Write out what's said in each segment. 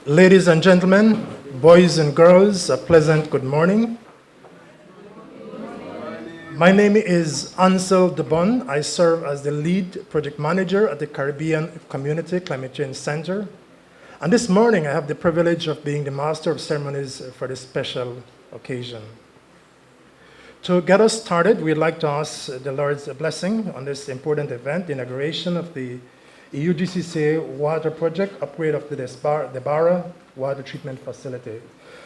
Ladies and gentlemen, boys and girls, a pleasant good morning. My name is Ansel Debon. I serve as the lead project manager at the Caribbean Community Climate Change Center. And this morning I have the privilege of being the master of ceremonies for this special occasion. To get us started, we'd like to ask the Lord's blessing on this important event, the inauguration of the EUGCCA water project, upgrade of the Barras water treatment facility.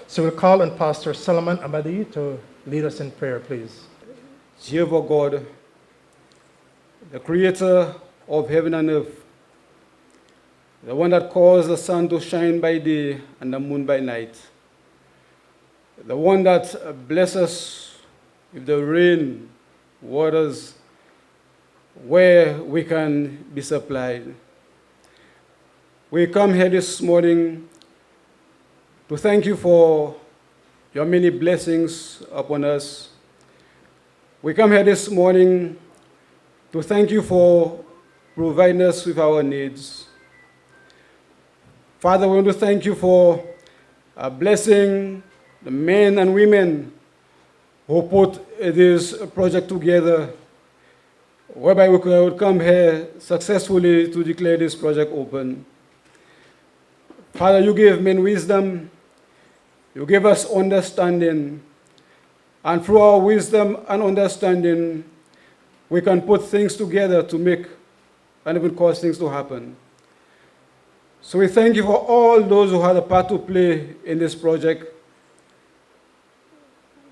So we'll call on Pastor Solomon Amadi to lead us in prayer, please. Jehovah God, the creator of heaven and earth, the one that caused the sun to shine by day and the moon by night, the one that blesses us with the rain, waters, where we can be supplied. We come here this morning to thank you for your many blessings upon us. We come here this morning to thank you for providing us with our needs. Father, we want to thank you for blessing the men and women who put this project together, whereby we could come here successfully to declare this project open. Father, you gave men wisdom, you gave us understanding, and through our wisdom and understanding, we can put things together to make and even cause things to happen. So we thank you for all those who had a part to play in this project,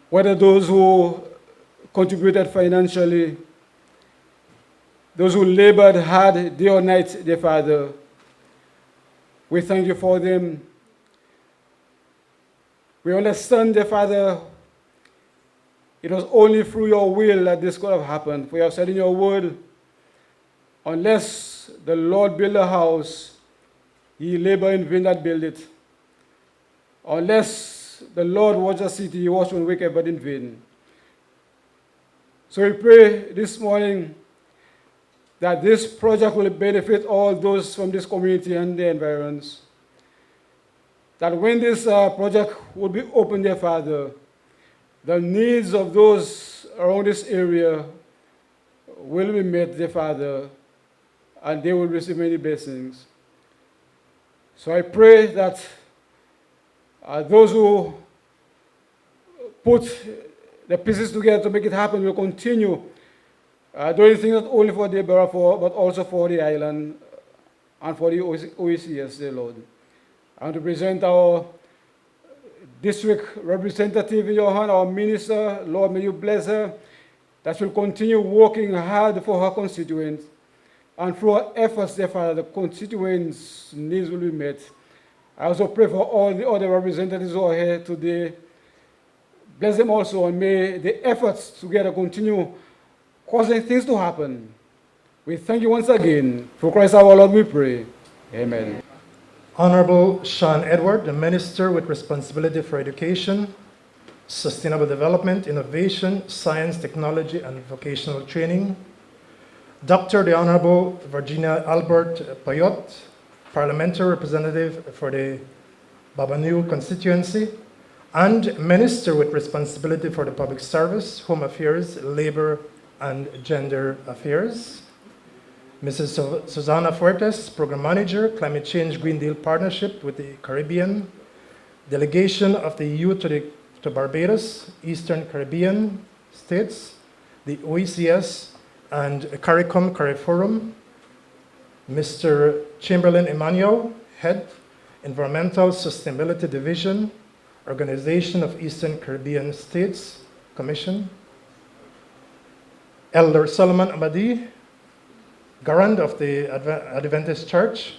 whether those who contributed financially, those who labored hard day or night, dear Father. We thank you for them. We understand, dear Father, it was only through your will that this could have happened. For you have said in your word, unless the Lord build a house, ye labor in vain that build it. Unless the Lord watch a city, he watch one wicked but in vain. So we pray this morning that this project will benefit all those from this community and the environs. That when this project will be opened, dear Father, the needs of those around this area will be met, dear Father, and they will receive many blessings. So I pray that those who put the pieces together to make it happen will continue doing things not only for the Barras, but also for the island and for the OECS, dear Lord. I want to present our district representative in your hand, our minister. Lord, may you bless her, that she'll continue working hard for her constituents. And through her efforts, dear Father, the constituents' needs will be met. I also pray for all the other representatives who are here today. Bless them also, and may the efforts together continue causing things to happen. We thank you once again. For Christ our Lord we pray. Amen. Honorable Sean Edward, the Minister with responsibility for education, sustainable development, innovation, science, technology, and vocational training. Dr. the Honorable Virginia Albert Payot, Parliamentary Representative for the Babanu Constituency, and Minister with responsibility for the Public Service, Home Affairs, Labor, and Gender Affairs. Mrs. Susana Fuertes, Program Manager, Climate Change Green Deal Partnership with the Caribbean, Delegation of the EU to Barbados, Eastern Caribbean States, the OECS, and CARICOM CARIFORUM. Mr. Chamberlain Emmanuel, Head, Environmental Sustainability Division, Organization of Eastern Caribbean States Commission. Elder Solomon Amadi, Garant of the Adventist Church,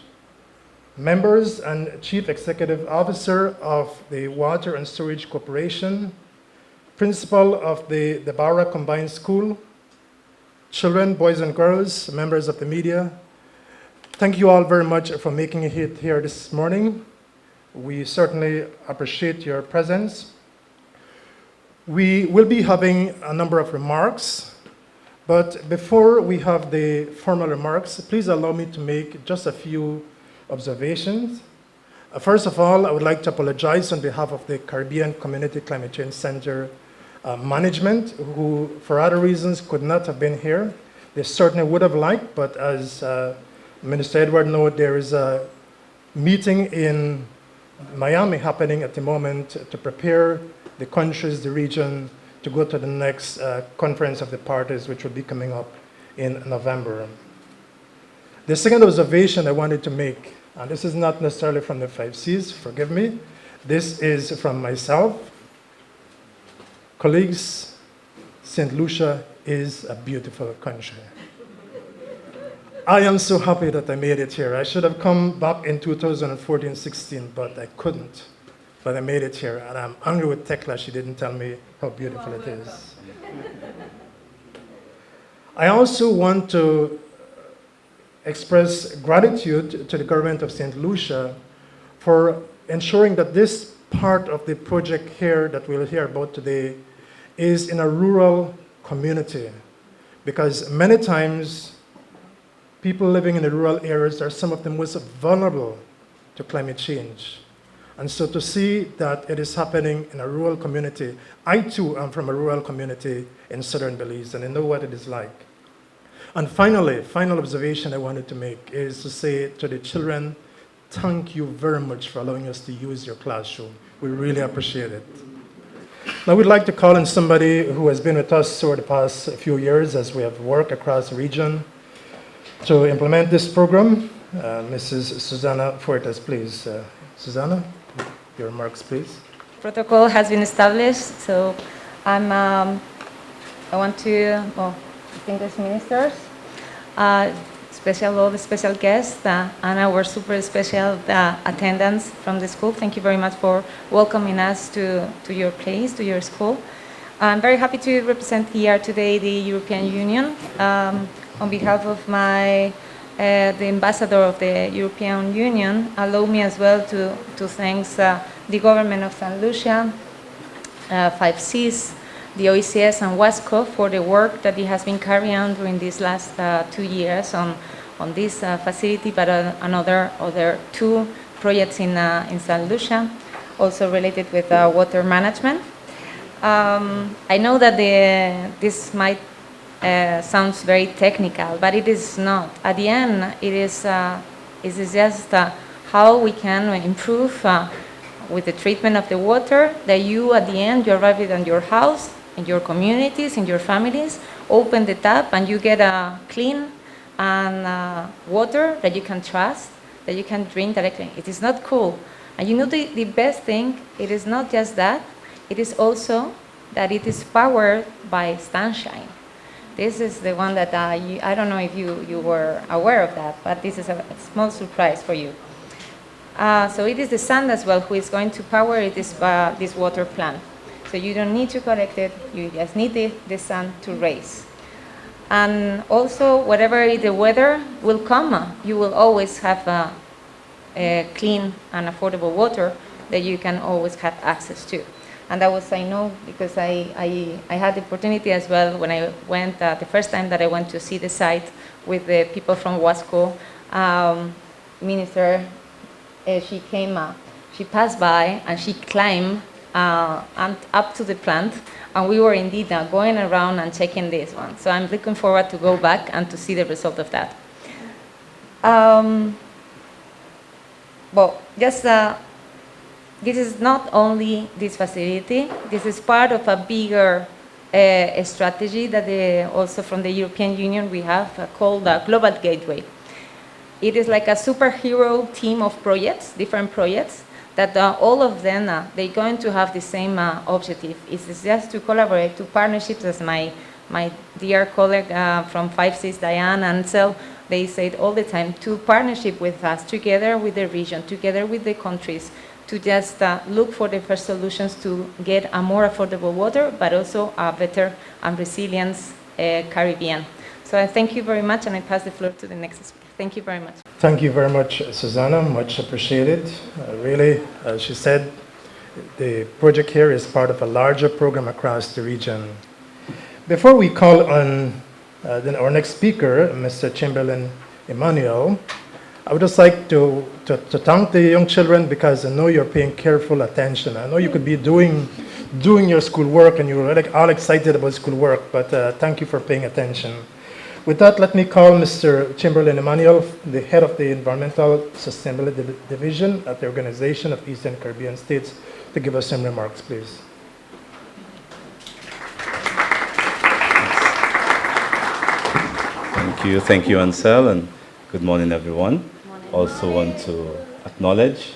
members and Chief Executive Officer of the Water and Storage Corporation, Principal of the Barras Combined School, children, boys and girls, members of the media. Thank you all very much for making it here this morning. We certainly appreciate your presence. We will be having a number of remarks. But before we have the formal remarks, please allow me to make just a few observations. First of all, I would like to apologize on behalf of the Caribbean Community Climate Change Center management, who, for other reasons, could not have been here. They certainly would have liked, but as Minister Edward noted, there is a meeting in Miami happening at the moment to prepare the countries, the region, to go to the next conference of the parties, which will be coming up in November. The second observation I wanted to make, and this is not necessarily from the 5Cs, forgive me, this is from myself. Colleagues, St. Lucia is a beautiful country. I am so happy that I made it here. I should have come back in 2014-16, but I couldn't. But I made it here, and I'm angry with Tekla. She didn't tell me how beautiful it is. I also want to express gratitude to the government of St. Lucia for ensuring that this part of the project here that we'll hear about today is in a rural community, because many times people living in the rural areas are some of the most vulnerable to climate change. And so to see that it is happening in a rural community, I too am from a rural community in southern Belize, and I know what it is like. And finally, final observation I wanted to make is to say to the children, thank you very much for allowing us to use your classroom. We really appreciate it. Now we'd like to call on somebody who has been with us over the past few years as we have worked across the region to implement this program. Mrs. Susanna Fuertes, please. Susanna, your remarks, please. Protocol has been established, so I want to, distinguished ministers, all the special guests, and our super special attendants from the school. Thank you very much for welcoming us to your place, to your school. I'm very happy to represent here today the European Union on behalf of the ambassador of the European Union. Allow me as well to thank the government of St. Lucia, 5Cs, the OECS and WASCO for the work that it has been carrying on during these last 2 years on this facility, but other two projects in St. Lucia, also related with water management. I know that this might sounds very technical, but it is not. At the end, it is just how we can improve with the treatment of the water, that you, at the end, you arrive at your house, in your communities, in your families, open the tap, and you get a clean and water that you can trust, that you can drink directly. It is not cool. And you know the best thing, it is not just that, it is also that it is powered by sunshine. This is the one that I don't know if you were aware of that, but this is a small surprise for you. So it is the sun as well who is going to power this water plant. So you don't need to collect it, you just need the sun to raise. And also, whatever the weather will come, you will always have a clean and affordable water that you can always have access to. And that was, I know, because I had the opportunity as well when I went, the first time that I went to see the site with the people from WASCO, Minister, she came, she passed by and she climbed and up to the plant, and we were indeed going around and checking this one. So I'm looking forward to go back and to see the result of that. This is not only this facility, this is part of a bigger strategy that also from the European Union we have called the Global Gateway. It is like a superhero team of projects, different projects, that all of them, they're going to have the same objective. It's just to collaborate, to partnerships, as my dear colleague from 5Cs, Diane and Ansel, they say it all the time, to partnership with us, together with the region, together with the countries, to just look for the first solutions to get a more affordable water, but also a better and resilient Caribbean. So I thank you very much, and I pass the floor to the next speaker. Thank you very much. Thank you very much, Susanna. Much appreciated. Really, as she said, the project here is part of a larger program across the region. Before we call on our next speaker, Mr. Chamberlain Emmanuel, I would just like to thank the young children because I know you're paying careful attention. I know you could be doing your schoolwork and you're like all excited about schoolwork, but thank you for paying attention. With that, let me call Mr. Chamberlain Emmanuel, the head of the Environmental Sustainability Division at the Organization of Eastern Caribbean States, to give us some remarks, please. Thank you, Ansel, and good morning, everyone. Also want to acknowledge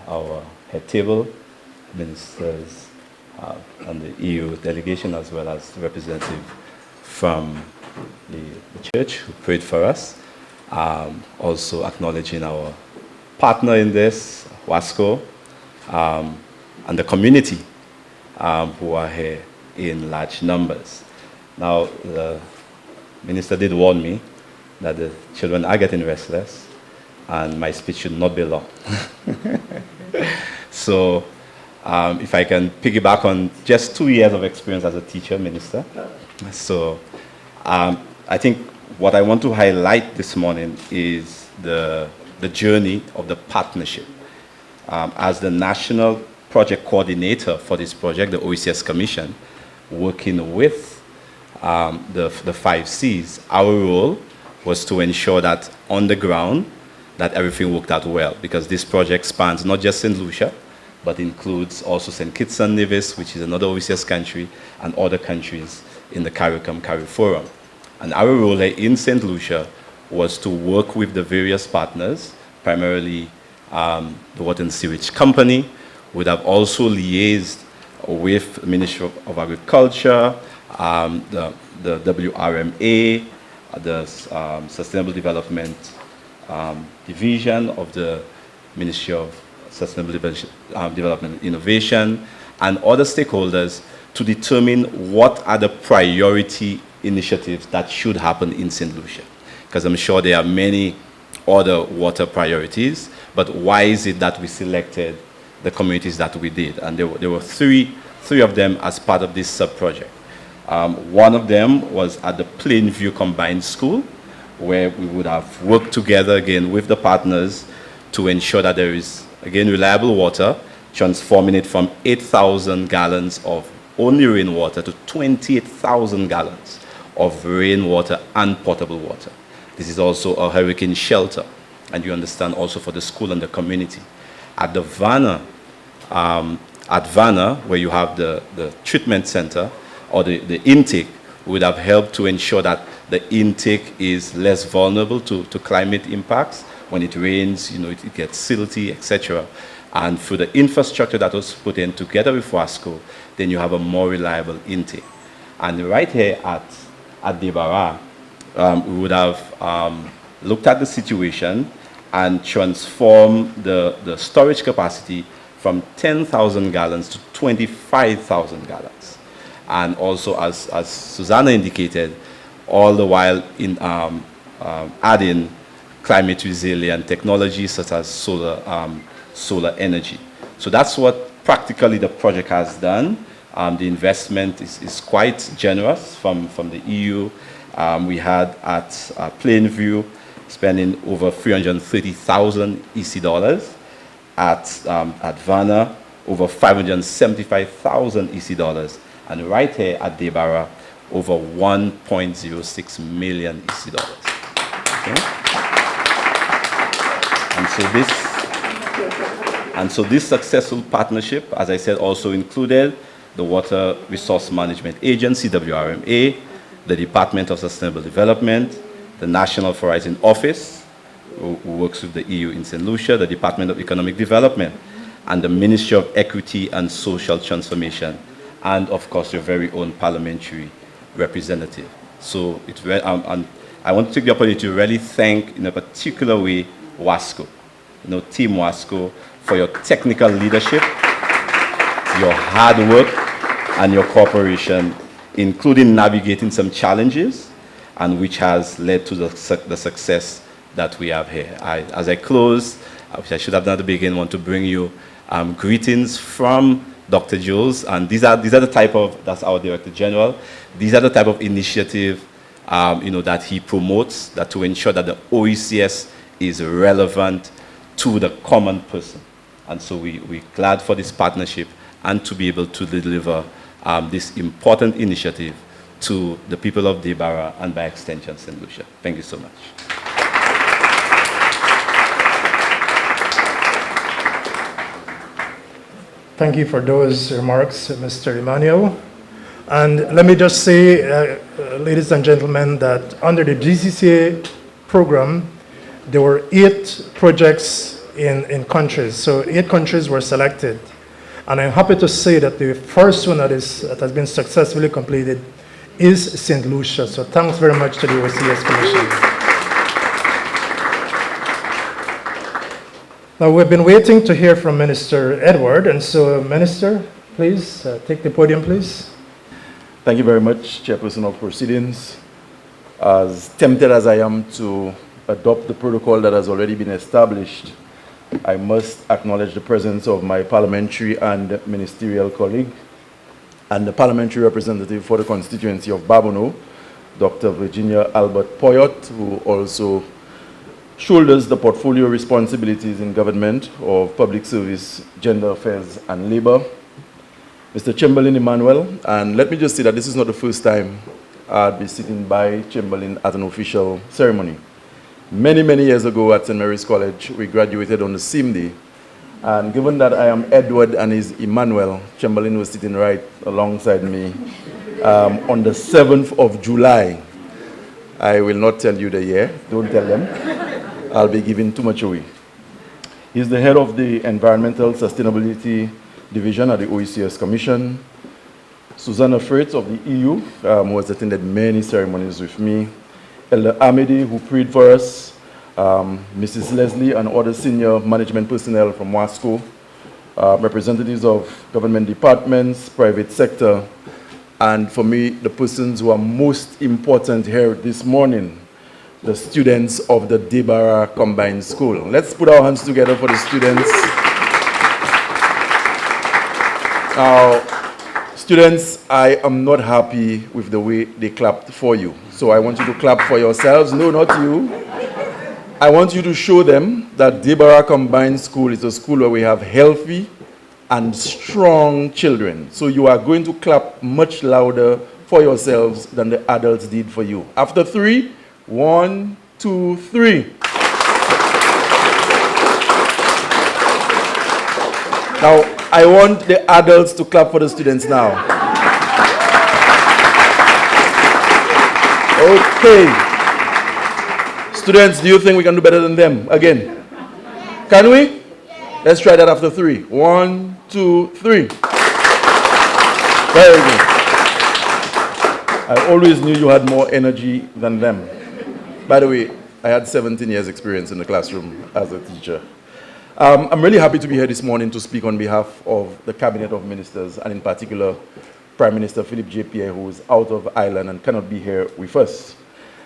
our head table, ministers, and the EU delegation, as well as the representative from the church who prayed for us. Also acknowledging our partner in this, WASCO, and the community who are here in large numbers. Now, the minister did warn me that the children are getting restless and my speech should not be long. So if I can piggyback on just 2 years of experience as a teacher, minister. So I think what I want to highlight this morning is the journey of the partnership. As the national project coordinator for this project, the OECS Commission, working with the 5 Cs, our role was to ensure that on the ground, that everything worked out well, because this project spans not just St. Lucia, but includes also St. Kitts and Nevis, which is another OECS country, and other countries in the CARICOM Forum. And our role here in St. Lucia was to work with the various partners, primarily the Water and Sewage Company. Would have also liaised with the Ministry of Agriculture, the WRMA, the Sustainable Development Division of the Ministry of Sustainable Development and Innovation, and other stakeholders to determine what are the priority initiatives that should happen in St. Lucia. Because I'm sure there are many other water priorities, but why is it that we selected the communities that we did? And there were three of them as part of this sub-project. One of them was at the Plainview Combined School, where we would have worked together again with the partners to ensure that there is, again, reliable water, transforming it from 8,000 gallons of only rainwater to 28,000 gallons of rainwater and potable water. This is also a hurricane shelter, and you understand also for the school and the community. At the Vanna, where you have the treatment center, or the intake, would have helped to ensure that the intake is less vulnerable to climate impacts. When it rains, it gets silty, etc. And through the infrastructure that was put in together with WASCO, then you have a more reliable intake. And right here at Barras, we would have looked at the situation and transformed the storage capacity from 10,000 gallons to 25,000 gallons. And also, as Susanna indicated, all the while in adding climate resilient technologies such as solar energy. So that's what practically the project has done. The investment is quite generous from the EU. We had at Plainview spending over 330,000 EC dollars. At Vanna, over 575,000 EC dollars. And right here at Barras, over 1.06 million EC dollars. Okay? And so this successful partnership, as I said, also included the Water Resource Management Agency, WRMA, the Department of Sustainable Development, the National Horizon Office, who works with the EU in St. Lucia, the Department of Economic Development, and the Ministry of Equity and Social Transformation, and of course your very own parliamentary representative. So I want to take the opportunity to really thank, in a particular way, WASCO, Team WASCO, for your technical leadership, your hard work, and your cooperation, including navigating some challenges, and which has led to the success that we have here. As I close, which I should have done at the beginning, want to bring you greetings from Dr. Jules, and these are the type of, that's our Director General, these are the type of initiative that he promotes, that to ensure that the OECS is relevant to the common person. And so we're glad for this partnership and to be able to deliver this important initiative to the people of Barras and by extension St. Lucia. Thank you so much. Thank you for those remarks, Mr. Emmanuel. And let me just say, ladies and gentlemen, that under the GCCA program, there were 8 projects in countries. So 8 countries were selected. And I'm happy to say that the first one that has been successfully completed is St. Lucia. So thanks very much to the OECS Commission. Now, we've been waiting to hear from Minister Edward, and so, Minister, please, take the podium, please. Thank you very much, Chairperson of Proceedings. As tempted as I am to adopt the protocol that has already been established, I must acknowledge the presence of my parliamentary and ministerial colleague and the parliamentary representative for the constituency of Babono, Dr. Virginia Albert Poyot, who also shoulders the portfolio responsibilities in government of public service, gender affairs, and labor. Mr. Chamberlain Emmanuel, and let me just say that this is not the first time I'd be sitting by Chamberlain at an official ceremony. Many, many years ago at St. Mary's College, we graduated on the same day. And given that I am Edward and he's Emmanuel, Chamberlain was sitting right alongside me on the 7th of July. I will not tell you the year, don't tell them. I'll be giving too much away. He's the head of the Environmental Sustainability Division at the OECS Commission. Susanna Fritz of the EU, who has attended many ceremonies with me. Elder Amidi, who prayed for us. Mrs. Leslie and other senior management personnel from WASCO. Representatives of government departments, private sector. And for me, the persons who are most important here this morning, the students of the Barras Combined School. Let's put our hands together for the students. Now, students, I am not happy with the way they clapped for you. So I want you to clap for yourselves. No, not you. I want you to show them that Barras Combined School is a school where we have healthy and strong children. So you are going to clap much louder for yourselves than the adults did for you. After 3, 1, 2, 3. Now, I want the adults to clap for the students now. Okay. Students, do you think we can do better than them? Again. Can we? Let's try that after 3. 1, 2, 3. Very good. I always knew you had more energy than them. By the way, I had 17 years experience in the classroom as a teacher. I'm really happy to be here this morning to speak on behalf of the Cabinet of Ministers, and in particular, Prime Minister Philip J. Pierre, who is out of Ireland and cannot be here with us.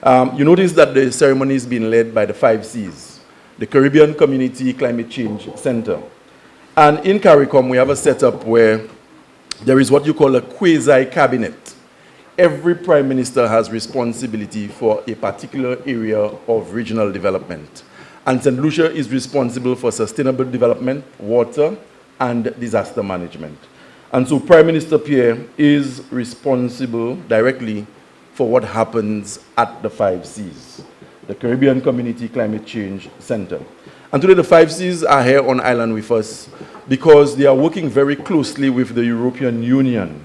You notice that the ceremony is being led by the 5 Cs, the Caribbean Community Climate Change Center. And in CARICOM, we have a setup where there is what you call a quasi-cabinet. Every Prime Minister has responsibility for a particular area of regional development. And St. Lucia is responsible for sustainable development, water, and disaster management. And so Prime Minister Pierre is responsible directly for what happens at the 5 Cs, the Caribbean Community Climate Change Center. And today the 5 Cs are here on island with us because they are working very closely with the European Union.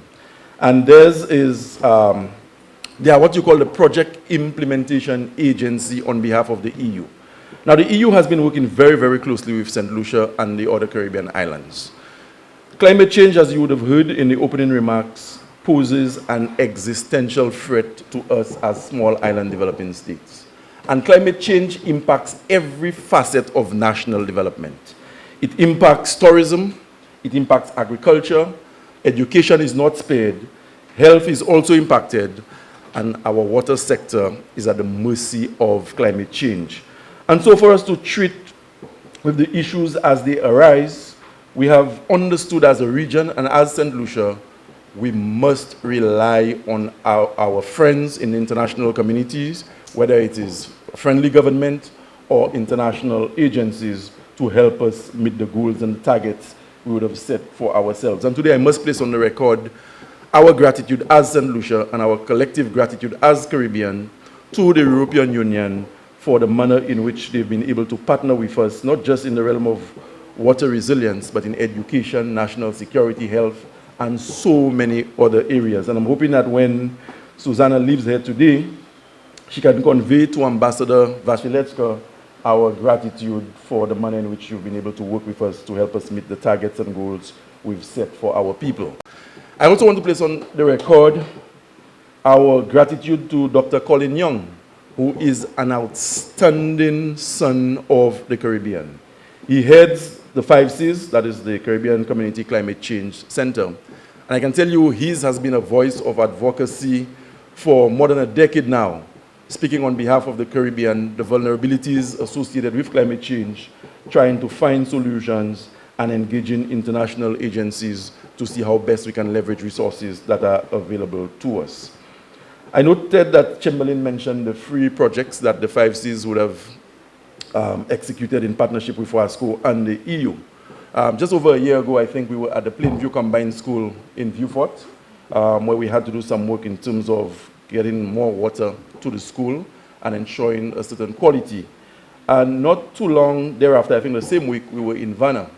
And theirs is, they are what you call the Project Implementation Agency on behalf of the EU. Now, the EU has been working very, very closely with St. Lucia and the other Caribbean islands. Climate change, as you would have heard in the opening remarks, poses an existential threat to us as small island developing states. And climate change impacts every facet of national development. It impacts tourism, it impacts agriculture, education is not spared, health is also impacted, and our water sector is at the mercy of climate change. And so for us to treat with the issues as they arise, we have understood as a region and as St. Lucia, we must rely on our friends in the international communities, whether it is friendly government or international agencies to help us meet the goals and the targets we would have set for ourselves. And today I must place on the record our gratitude as St. Lucia and our collective gratitude as Caribbean to the European Union for the manner in which they've been able to partner with us, not just in the realm of water resilience, but in education, national security, health, and so many other areas. And I'm hoping that when Susanna leaves here today, she can convey to Ambassador Vasilevska our gratitude for the manner in which you've been able to work with us to help us meet the targets and goals we've set for our people. I also want to place on the record our gratitude to Dr. Colin Young, who is an outstanding son of the Caribbean. He heads the 5Cs, that is the Caribbean Community Climate Change Center. And I can tell you, his has been a voice of advocacy for more than a decade now, speaking on behalf of the Caribbean, the vulnerabilities associated with climate change, trying to find solutions and engaging international agencies to see how best we can leverage resources that are available to us. I noted that Chamberlain mentioned the 3 projects that the 5Cs would have executed in partnership with WASCO and the EU. Just over a year ago, I think we were at the Plainview Combined School in Vieux-Fort, where we had to do some work in terms of getting more water to the school and ensuring a certain quality. And not too long thereafter, I think the same week, we were in Vanna,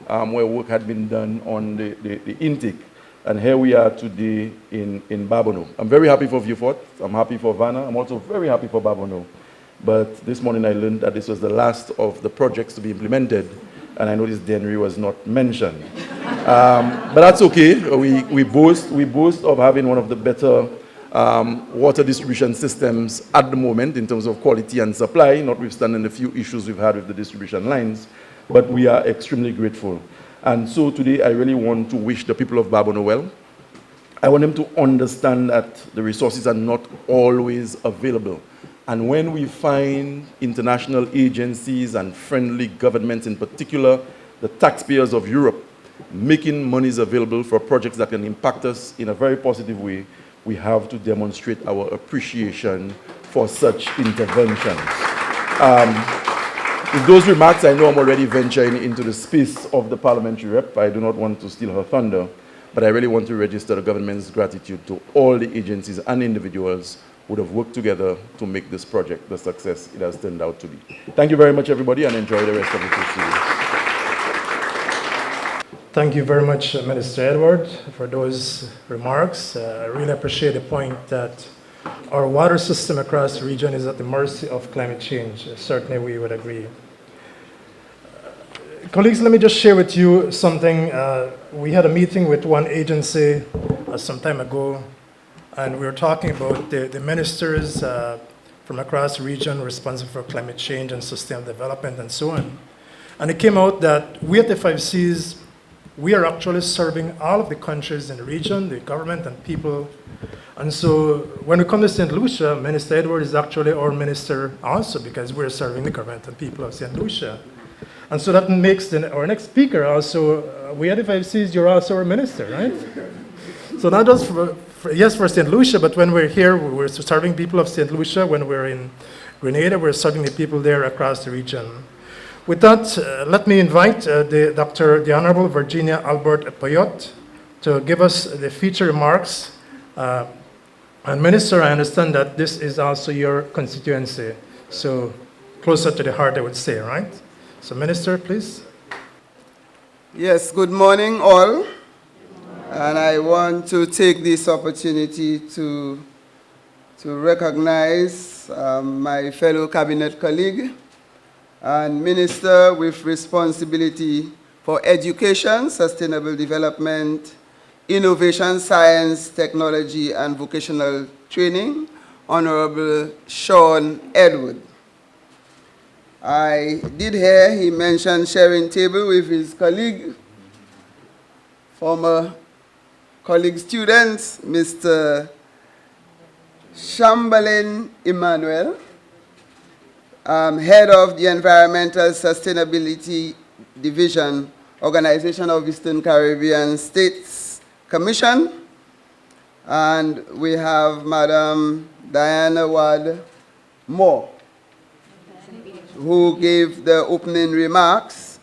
where work had been done on the intake. And here we are today in Babono. I'm very happy for Vieux-Fort. I'm happy for Vanna. I'm also very happy for Babono. But this morning I learned that this was the last of the projects to be implemented, and I noticed Denry was not mentioned. But that's okay. We boast of having one of the better water distribution systems at the moment in terms of quality and supply, notwithstanding the few issues we've had with the distribution lines. But we are extremely grateful. And so today I really want to wish the people of Babono well. I want them to understand that the resources are not always available. And when we find international agencies and friendly governments, in particular the taxpayers of Europe, making monies available for projects that can impact us in a very positive way, we have to demonstrate our appreciation for such interventions. With those remarks, I know I'm already venturing into the space of the parliamentary rep. I do not want to steal her thunder, but I really want to register the government's gratitude to all the agencies and individuals who have worked together to make this project the success it has turned out to be. Thank you very much, everybody, and enjoy the rest of the proceedings. Thank you very much, Minister Edward, for those remarks. I really appreciate the point that our water system across the region is at the mercy of climate change. Certainly we would agree. Colleagues, let me just share with you something. We had a meeting with one agency some time ago, and we were talking about the ministers from across the region responsible for climate change and sustainable development and so on. And it came out that we at the 5Cs, we are actually serving all of the countries in the region, the government and people. And so when we come to St. Lucia, Minister Edward is actually our minister also, because we're serving the government and people of St. Lucia. And so that makes our next speaker also, we at the 5Cs, you're also our minister, right? So not just for St. Lucia, but when we're here, we're serving people of St. Lucia. When we're in Grenada, we're serving the people there across the region. With that, let me invite the Honorable Virginia Albert Payot to give us the feature remarks. And Minister, I understand that this is also your constituency, so closer to the heart, I would say, right? So Minister, please. Yes, good morning all. And I want to take this opportunity to recognize my fellow cabinet colleague and minister with responsibility for education, sustainable development, innovation, science, technology, and vocational training, Honorable Sean Edward. I did hear he mentioned sharing table with his colleague, former colleague student, Mr. Chamberlain Emmanuel, head of the Environmental Sustainability Division, Organization of Eastern Caribbean States Commission, and we have Madam Diana Ward Moore. who gave the opening remarks,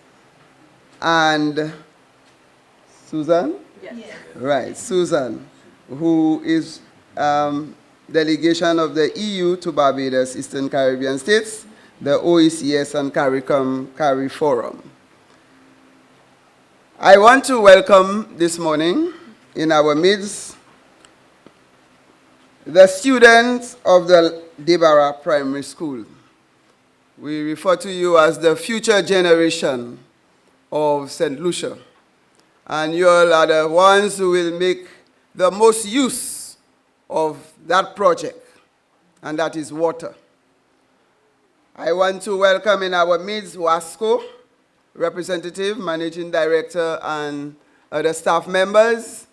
and Susan? Yes. Right, Susan, who is delegation of the EU to Barbados, Eastern Caribbean States, the OECS and CARI Forum. I want to welcome this morning in our midst the students of the Barras Primary School. We refer to you as the future generation of St. Lucia. And you all are the ones who will make the most use of that project, and that is water. I want to welcome in our midst WASCO representative, managing director, and other staff members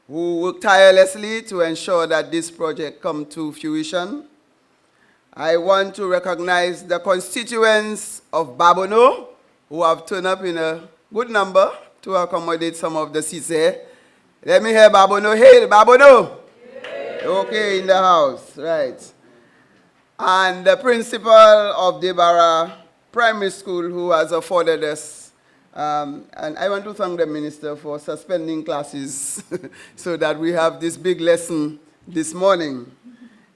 who work tirelessly to ensure that this project come to fruition. I want to recognize the constituents of Babono who have turned up in a good number to accommodate some of the seats here. Let me hear Babono. Hey, Babono! Yeah. Okay, in the house, right. And the principal of the Barras Primary School who has afforded us, and I want to thank the minister for suspending classes so that we have this big lesson this morning.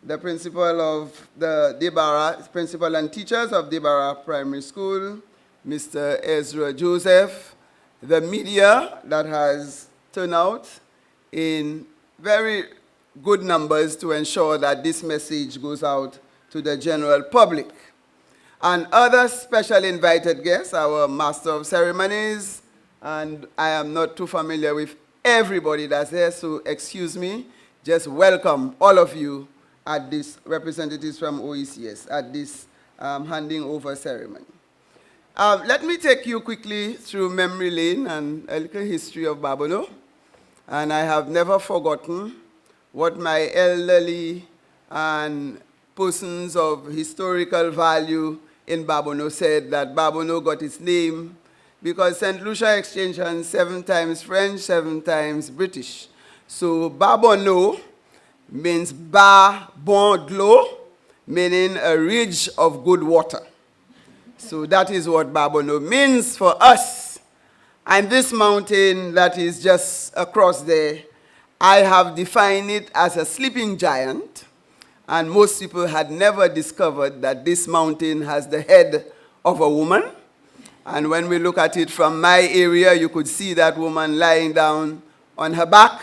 The principal of the Barras, principal and teachers of the Barras Primary School, Mr. Ezra Joseph, the media that has turned out in very good numbers to ensure that this message goes out to the general public. And other special invited guests, our Master of Ceremonies, and I am not too familiar with everybody that's there, so excuse me. Just welcome all of you at this, representatives from OECS, at this handing over ceremony. Let me take you quickly through memory lane and a little history of Babono. And I have never forgotten what my elderly and persons of historical value in Babono said, that Babono got its name because St. Lucia exchanged hands 7 times French, 7 times British. So Babono means Ba Bon Dlo, meaning a ridge of good water. So that is what Babono means for us. And this mountain that is just across there, I have defined it as a sleeping giant. And most people had never discovered that this mountain has the head of a woman. And when we look at it from my area, you could see that woman lying down on her back,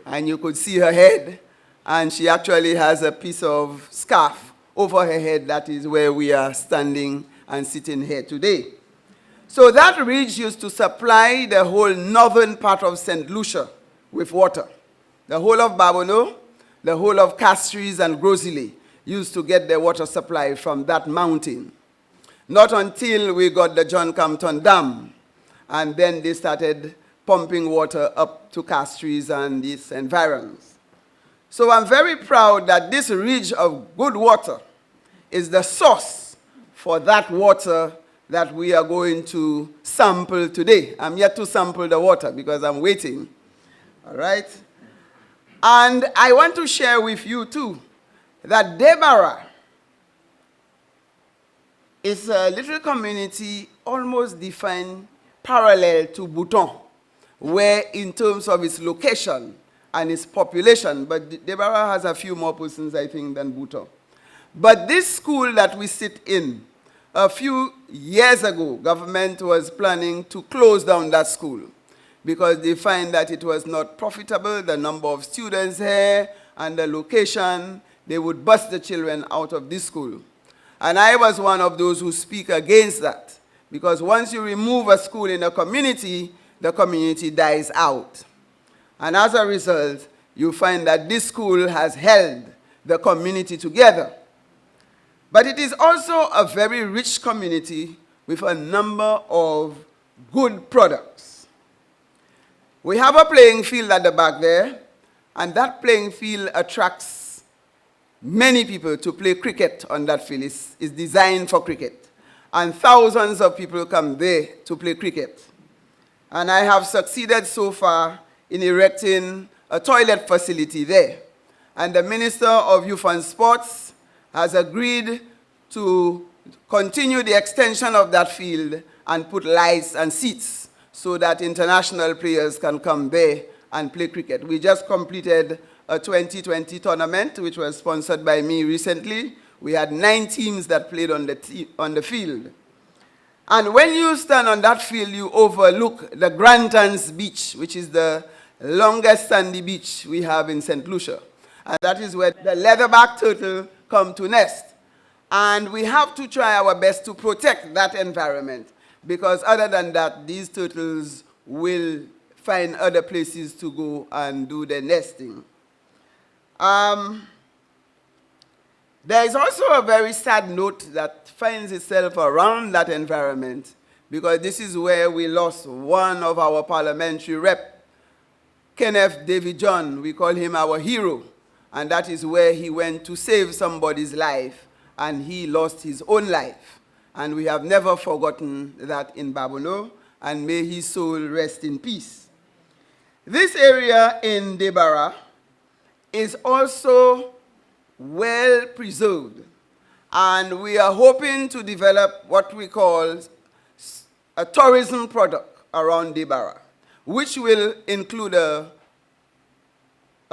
and you could see her head. And she actually has a piece of scarf over her head. That is where we are standing and sitting here today. So that ridge used to supply the whole northern part of St. Lucia with water. The whole of Babono, the whole of Castries and Grosile used to get their water supply from that mountain. Not until we got the John Campton Dam, and then they started pumping water up to Castries and these environs. So I'm very proud that this ridge of good water is the source for that water that we are going to sample today. I'm yet to sample the water because I'm waiting. All right? And I want to share with you, too, that Barras is a little community almost defined parallel to Bouton, where in terms of its location and its population, but Barras has a few more persons, I think, than Bouton. But this school that we sit in, a few years ago, government was planning to close down that school, because they find that it was not profitable, the number of students here and the location, they would bust the children out of this school. And I was one of those who speak against that, because once you remove a school in a community, the community dies out. And as a result, you find that this school has held the community together. But it is also a very rich community with a number of good products. We have a playing field at the back there, and that playing field attracts many people to play cricket on that field. It's designed for cricket. And thousands of people come there to play cricket. And I have succeeded so far in erecting a toilet facility there. And the Minister of Youth and Sports has agreed to continue the extension of that field and put lights and seats so that international players can come there and play cricket. We just completed a 2020 tournament, which was sponsored by me recently. We had 9 teams that played on the field. And when you stand on that field, you overlook the Grantons Beach, which is the longest sandy beach we have in St. Lucia. And that is where the leatherback turtle come to nest. And we have to try our best to protect that environment, because other than that, these turtles will find other places to go and do their nesting. There is also a very sad note that finds itself around that environment, because this is where we lost one of our parliamentary rep, Kenneth David John. We call him our hero, and that is where he went to save somebody's life, and he lost his own life. And we have never forgotten that in Babono, and may his soul rest in peace. This area in Debarra is also well preserved, and we are hoping to develop what we call a tourism product around Debarra, which will include a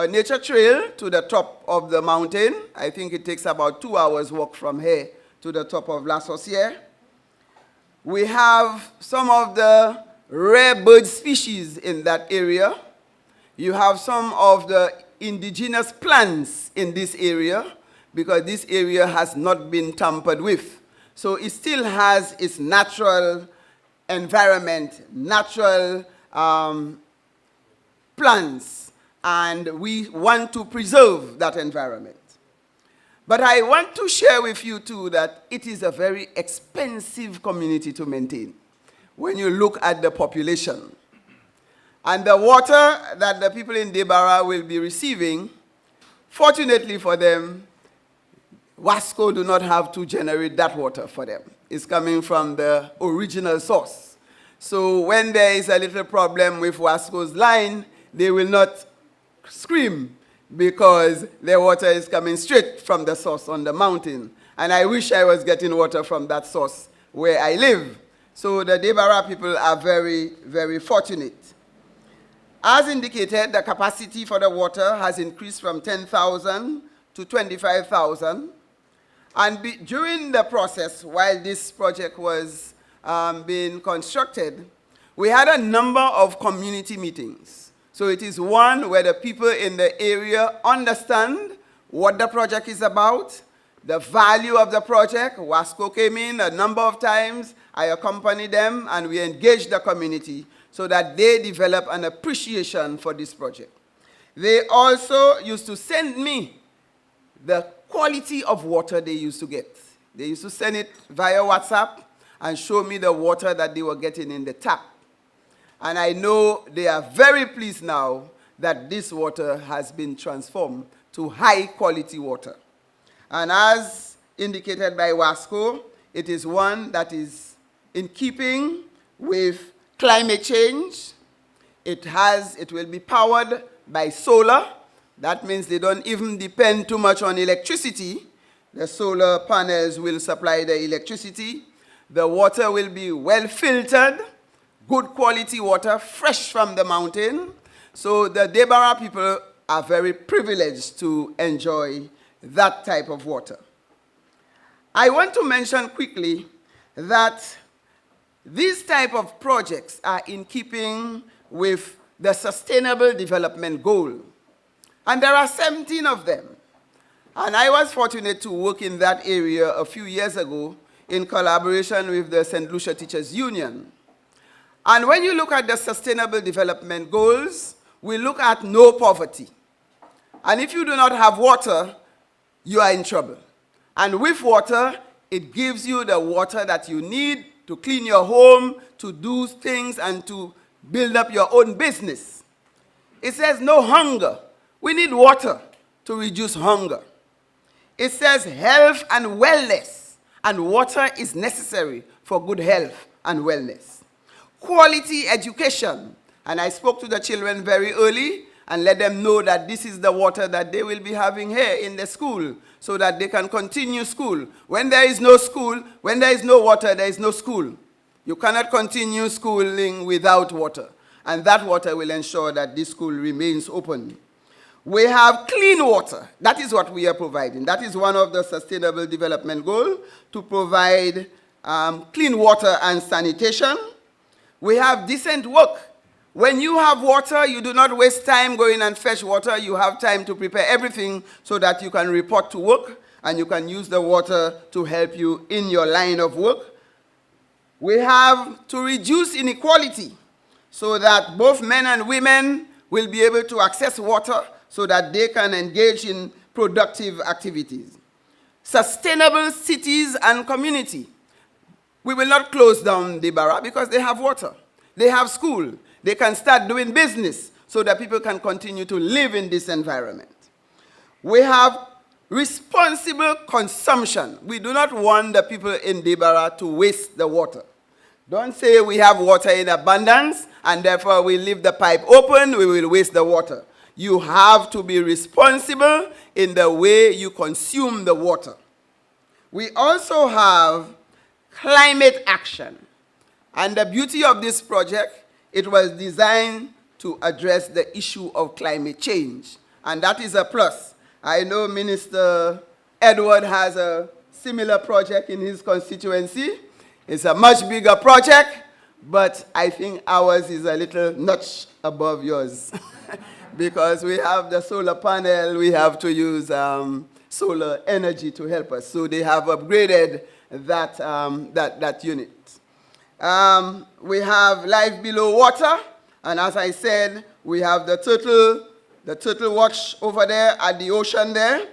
nature trail to the top of the mountain. I think it takes about 2 hours walk from here to the top of La Saucière. We have some of the rare bird species in that area. You have some of the indigenous plants in this area, because this area has not been tampered with. So it still has its natural environment, natural plants, and we want to preserve that environment. But I want to share with you too that it is a very expensive community to maintain when you look at the population. And the water that the people in Debarra will be receiving, fortunately for them, Wasco do not have to generate that water for them. It's coming from the original source. So when there is a little problem with Wasco's line, they will not scream, because their water is coming straight from the source on the mountain. And I wish I was getting water from that source where I live. So the Debarra people are very, very fortunate. As indicated, the capacity for the water has increased from 10,000 to 25,000. And during the process, while this project was being constructed, we had a number of community meetings. So it is one where the people in the area understand what the project is about, the value of the project. Wasco came in a number of times. I accompanied them, and we engaged the community so that they develop an appreciation for this project. They also used to send me the quality of water they used to get. They used to send it via WhatsApp and show me the water that they were getting in the tap. And I know they are very pleased now that this water has been transformed to high quality water. And as indicated by Wasco, it is one that is in keeping with climate change. It will be powered by solar. That means they don't even depend too much on electricity. The solar panels will supply the electricity. The water will be well filtered, good quality water, fresh from the mountain. So the Debarra people are very privileged to enjoy that type of water. I want to mention quickly that these type of projects are in keeping with the Sustainable Development Goal. And there are 17 of them. And I was fortunate to work in that area a few years ago in collaboration with the St. Lucia Teachers Union. And when you look at the Sustainable Development Goals, we look at no poverty. And if you do not have water, you are in trouble. And with water, it gives you the water that you need to clean your home, to do things, and to build up your own business. It says no hunger. We need water to reduce hunger. It says health and wellness, and water is necessary for good health and wellness. Quality education, and I spoke to the children very early, and let them know that this is the water that they will be having here in the school so that they can continue school. When there is no school, when there is no water, there is no school. You cannot continue schooling without water. And that water will ensure that this school remains open. We have clean water. That is what we are providing. That is one of the Sustainable Development Goals, to provide clean water and sanitation. We have decent work. When you have water, you do not waste time going and fetch water. You have time to prepare everything so that you can report to work and you can use the water to help you in your line of work. We have to reduce inequality so that both men and women will be able to access water so that they can engage in productive activities. Sustainable cities and community. We will not close down the Barras because they have water. They have school. They can start doing business so that people can continue to live in this environment. We have responsible consumption. We do not want the people in the Barras to waste the water. Don't say we have water in abundance and therefore we leave the pipe open, we will waste the water. You have to be responsible in the way you consume the water. We also have climate action. And the beauty of this project, it was designed to address the issue of climate change. And that is a plus. I know Minister Edward has a similar project in his constituency. It's a much bigger project, but I think ours is a little notch above yours. Because we have the solar panel, we have to use solar energy to help us. So they have upgraded that unit. We have life below water, and as I said, we have the turtle watch over there at the ocean there.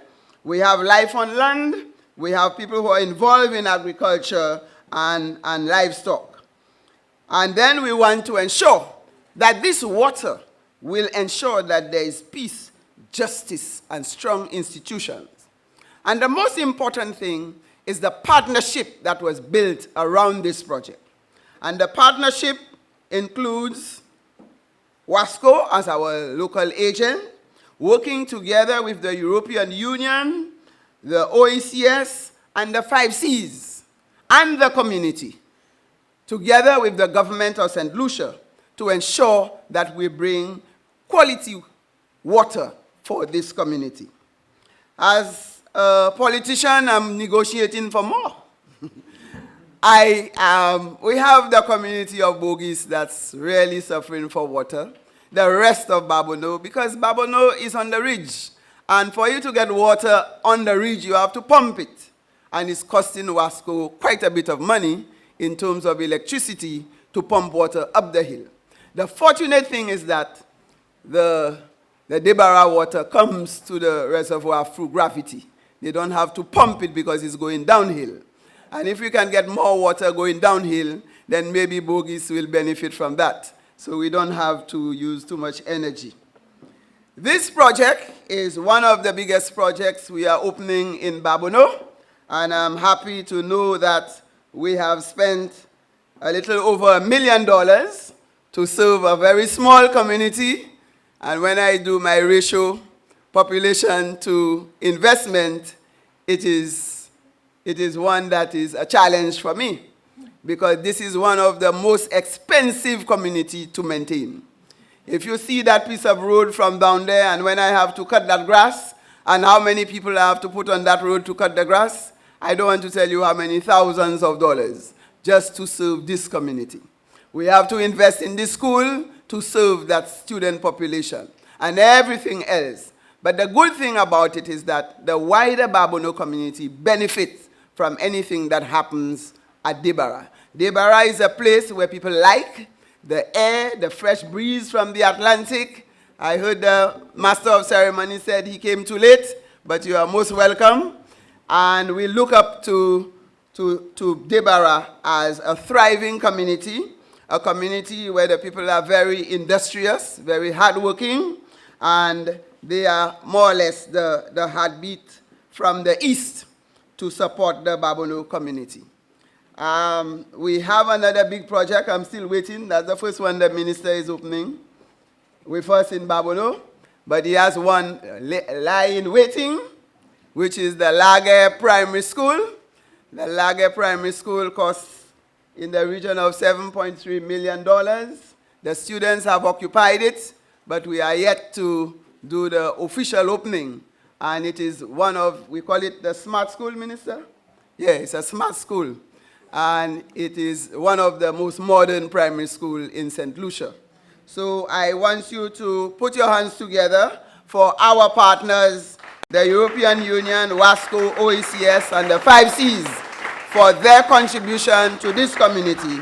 We have life on land. We have people who are involved in agriculture and livestock. And then we want to ensure that this water will ensure that there is peace, justice, and strong institutions. And the most important thing is the partnership that was built around this project. And the partnership includes WASCO as our local agent, working together with the European Union, the OECS, and the 5 Cs, and the community, together with the government of St. Lucia, to ensure that we bring quality water for this community. As a politician, I'm negotiating for more. We have the community of Bogies that's really suffering for water. The rest of Babono, because Babono is on the ridge. And for you to get water on the ridge, you have to pump it. And it's costing Wasco quite a bit of money in terms of electricity to pump water up the hill. The fortunate thing is that the Debarra water comes to the reservoir through gravity. They don't have to pump it because it's going downhill. And if we can get more water going downhill, then maybe Bogies will benefit from that. So we don't have to use too much energy. This project is one of the biggest projects we are opening in Babono. And I'm happy to know that we have spent a little over $1 million to serve a very small community. And when I do my ratio, population to investment, it is one that is a challenge for me, because this is one of the most expensive community to maintain. If you see that piece of road from down there, and when I have to cut that grass, and how many people I have to put on that road to cut the grass, I don't want to tell you how many thousands of dollars just to serve this community. We have to invest in this school to serve that student population and everything else. But the good thing about it is that the wider Babono community benefits from anything that happens at Debarra. Debarra is a place where people like the air, the fresh breeze from the Atlantic. I heard the master of ceremony said he came too late, but you are most welcome. And we look up to Debarra as a thriving community, a community where the people are very industrious, very hardworking, and they are more or less the heartbeat from the east to support the Babono community. We have another big project. I'm still waiting. That's the first one the minister is opening with us in Babono. but he has one lie in waiting, which is the Lager Primary School. The Lager Primary School costs in the region of $7.3 million. The students have occupied it, but we are yet to do the official opening. And it is one of, we call it the smart school, Minister? Yeah, it's a smart school. And it is one of the most modern primary schools in St. Lucia. So I want you to put your hands together for our partners, the European Union, WASCO, OECS, and the 5 Cs for their contribution to this community,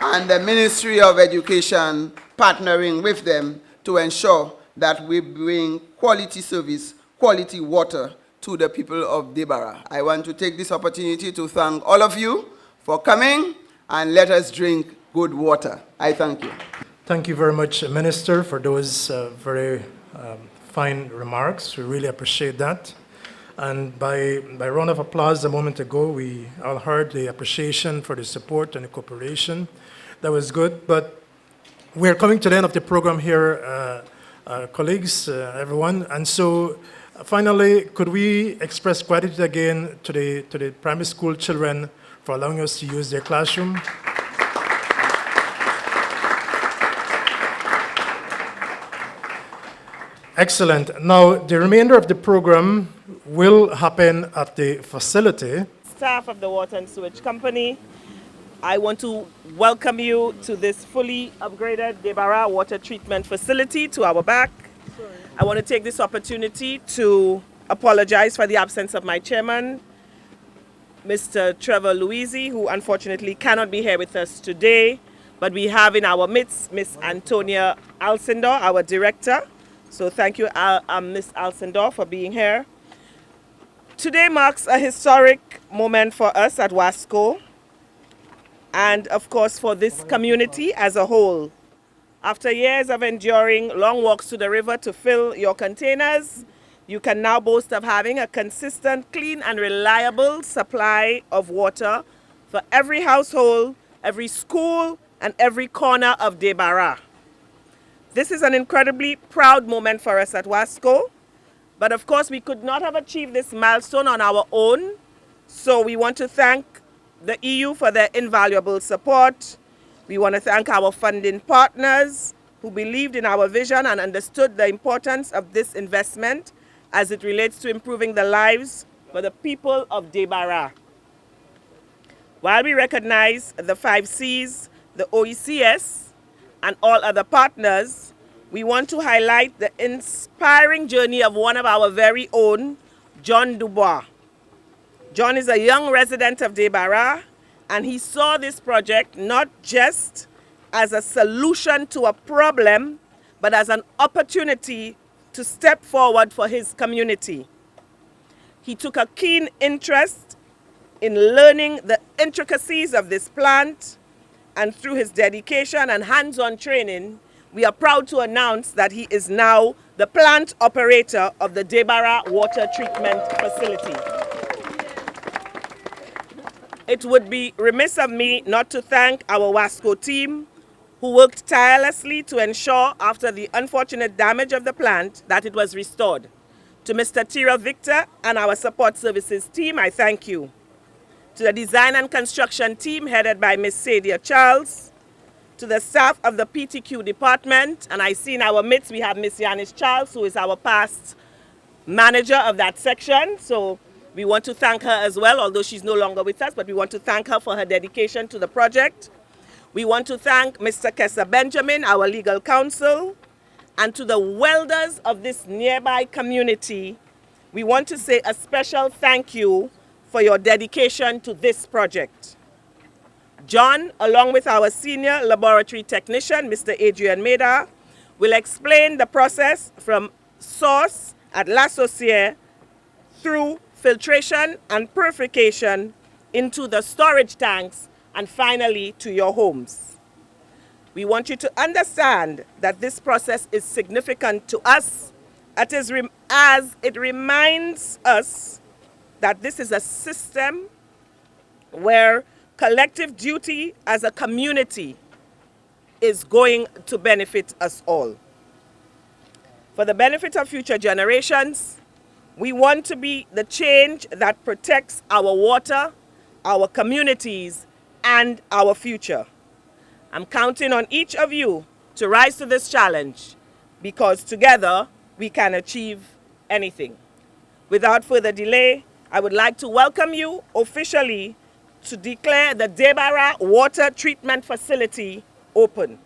and the Ministry of Education partnering with them to ensure that we bring quality service, quality water to the people of Debarra. I want to take this opportunity to thank all of you for coming, and let us drink good water. I thank you. Thank you very much, Minister, for those very fine remarks. We really appreciate that. And by round of applause a moment ago, we all heard the appreciation for the support and the cooperation. That was good. But we're coming to the end of the program here, colleagues, everyone. And so finally, could we express gratitude again to the primary school children for allowing us to use their classroom? Excellent. Now, the remainder of the program will happen at the facility. Staff of the Water and Sewage Company, I want to welcome you to this fully upgraded Debarra water treatment facility to our back. I want to take this opportunity to apologize for the absence of my chairman, Mr. Trevor Louisi, who unfortunately cannot be here with us today, but we have in our midst Ms. Antonia Alcindor, our director. So thank you, Ms. Alcindor, for being here. Today marks a historic moment for us at WASCO, and of course for this community as a whole. After years of enduring long walks to the river to fill your containers, you can now boast of having a consistent, clean and reliable supply of water for every household, every school and every corner of Debarra. This is an incredibly proud moment for us at WASCO, but of course we could not have achieved this milestone on our own, so we want to thank the EU for their invaluable support. We want to thank our funding partners who believed in our vision and understood the importance of this investment as it relates to improving the lives for the people of Debarra. While we recognize the 5 Cs, the OECS, and all other partners, we want to highlight the inspiring journey of one of our very own, John Dubois. John is a young resident of Debarra, and he saw this project not just as a solution to a problem, but as an opportunity to step forward for his community. He took a keen interest in learning the intricacies of this plant, and through his dedication and hands-on training, we are proud to announce that he is now the plant operator of the Debarra Water Treatment Facility. It would be remiss of me not to thank our WASCO team, who worked tirelessly to ensure, after the unfortunate damage of the plant, that it was restored. To Mr. Tyrell Victor and our support services team, I thank you. To the design and construction team headed by Ms. Sadia Charles, to the staff of the PTQ department, and I see in our midst we have Ms. Yanis Charles, who is our past manager of that section. So we want to thank her as well, although she's no longer with us, but we want to thank her for her dedication to the project. We want to thank Mr. Kessa Benjamin, our legal counsel, and to the welders of this nearby community, we want to say a special thank you for your dedication to this project. John, along with our senior laboratory technician, Mr. Adrian Meda, will explain the process from source at La Saucière through filtration and purification into the storage tanks and finally to your homes. We want you to understand that this process is significant to us as it reminds us that this is a system where collective duty as a community is going to benefit us all. For the benefit of future generations, we want to be the change that protects our water, our communities, and our future. I'm counting on each of you to rise to this challenge, because together we can achieve anything. Without further delay, I would like to welcome you officially to declare the Barras Water Treatment Facility open.